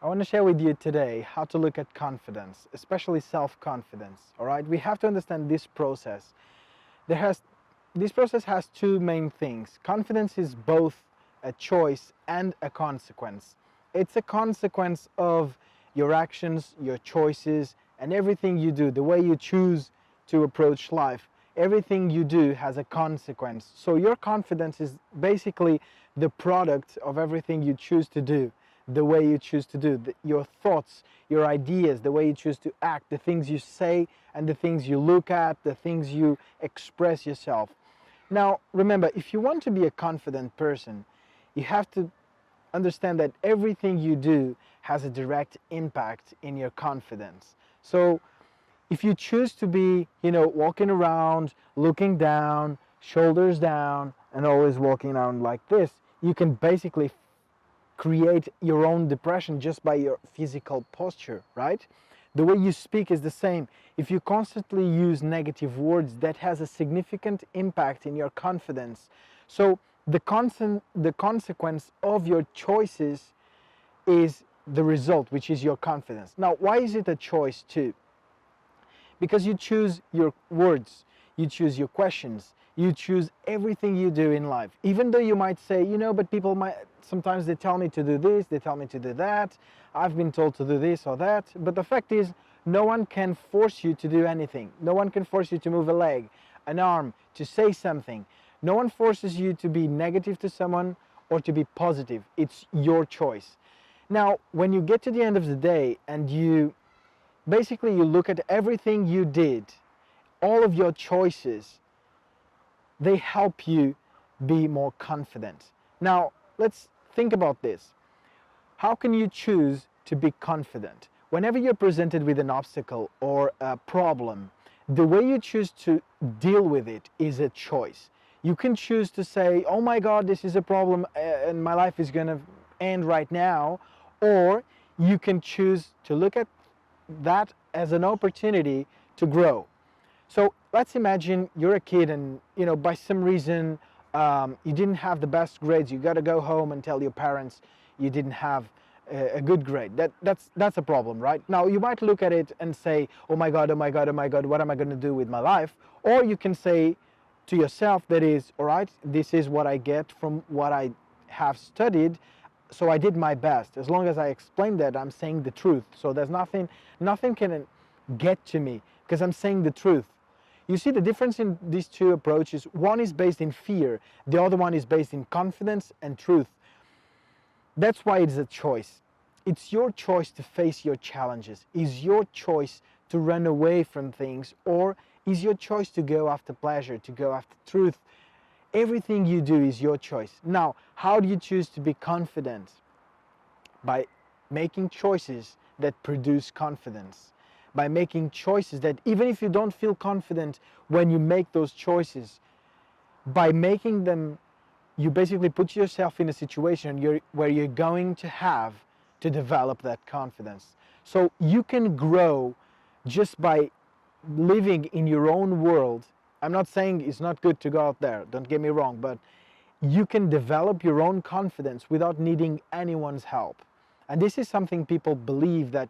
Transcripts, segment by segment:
I want to share with you today how to look at confidence, especially self-confidence. All right, we have to understand this process. This process has two main things. Confidence is both a choice and a consequence. It's a consequence of your actions, your choices, and everything you do, the way you choose to approach life. Everything you do has a consequence. So your confidence is basically the product of everything you choose to do, the way you choose to do, your thoughts, your ideas, the way you choose to act, the things you say and the things you look at, the things you express yourself. Now, remember, if you want to be a confident person, you have to understand that everything you do has a direct impact in your confidence. So if you choose to be, walking around, looking down, shoulders down, and always walking around like this, you can basically create your own depression just by your physical posture, right? The way you speak is the same. If you constantly use negative words, that has a significant impact in your confidence. So the consequence of your choices is the result, which is your confidence. Now, why is it a choice too? Because you choose your words, you choose your questions, you choose everything you do in life. Even though you might say, but people might, sometimes they tell me to do this, they tell me to do that, I've been told to do this or that, but the fact is, no one can force you to do anything. No one can force you to move a leg, an arm, to say something. No one forces you to be negative to someone or to be positive. It's your choice. Now, when you get to the end of the day and you look at everything you did, all of your choices, they help you be more confident. Now, let's think about this. How can you choose to be confident? Whenever you're presented with an obstacle or a problem, the way you choose to deal with it is a choice. You can choose to say, oh my God, this is a problem and my life is going to end right now. Or you can choose to look at that as an opportunity to grow. So let's imagine you're a kid and, by some reason you didn't have the best grades. You got to go home and tell your parents you didn't have a good grade. That's a problem, right? Now you might look at it and say, oh my God, oh my God, oh my God, what am I going to do with my life? Or you can say to yourself, that is, all right, this is what I get from what I have studied, so I did my best. As long as I explain that, I'm saying the truth. So there's nothing can get to me because I'm saying the truth. You see the difference in these two approaches? One is based in fear, the other one is based in confidence and truth. That's why it's a choice. It's your choice to face your challenges. Is your choice to run away from things, or is your choice to go after pleasure, to go after truth? Everything you do is your choice. Now, how do you choose to be confident? By making choices that produce confidence. By making choices that, even if you don't feel confident when you make those choices, by making them, you basically put yourself in a situation where you're going to have to develop that confidence. So you can grow just by living in your own world. I'm not saying it's not good to go out there, don't get me wrong, but you can develop your own confidence without needing anyone's help. And this is something people believe that,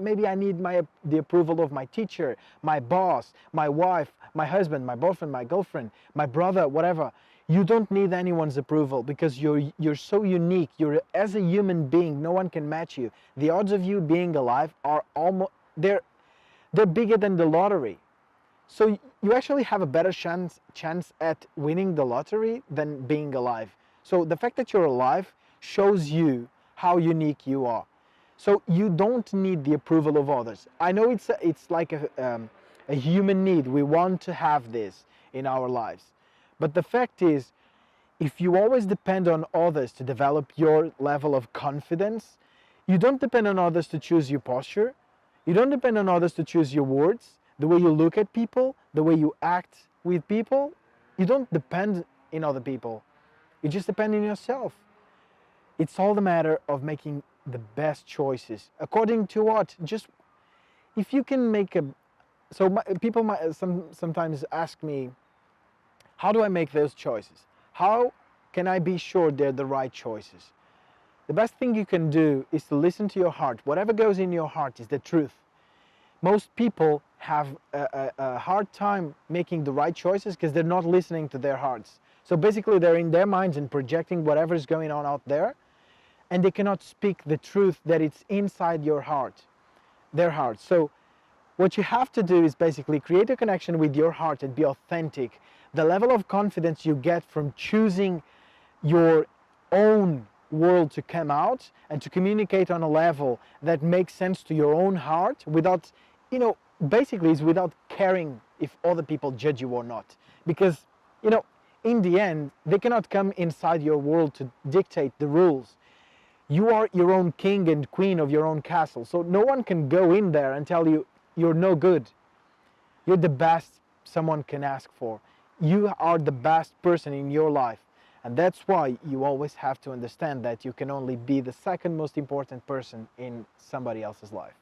maybe I need the approval of my teacher, my boss, my wife, my husband, my boyfriend, my girlfriend, my brother, whatever. You don't need anyone's approval because you're so unique. As a human being, no one can match you. The odds of you being alive are they're bigger than the lottery. So you actually have a better chance at winning the lottery than being alive. So the fact that you're alive shows you how unique you are. So you don't need the approval of others. I know it's like a human need. We want to have this in our lives. But the fact is, if you always depend on others to develop your level of confidence, you don't depend on others to choose your posture. You don't depend on others to choose your words, the way you look at people, the way you act with people. You don't depend on other people. You just depend on yourself. It's all the matter of making the best choices. According to what? Just if you can make a... So people might sometimes ask me, how do I make those choices? How can I be sure they're the right choices? The best thing you can do is to listen to your heart. Whatever goes in your heart is the truth. Most people have a hard time making the right choices because they're not listening to their hearts. So basically they're in their minds and projecting whatever is going on out there, and they cannot speak the truth that it's inside your heart, their heart. So what you have to do is basically create a connection with your heart and be authentic. The level of confidence you get from choosing your own world to come out and to communicate on a level that makes sense to your own heart without, basically is without caring if other people judge you or not. Because, in the end, they cannot come inside your world to dictate the rules. You are your own king and queen of your own castle. So no one can go in there and tell you you're no good. You're the best someone can ask for. You are the best person in your life. And that's why you always have to understand that you can only be the second most important person in somebody else's life.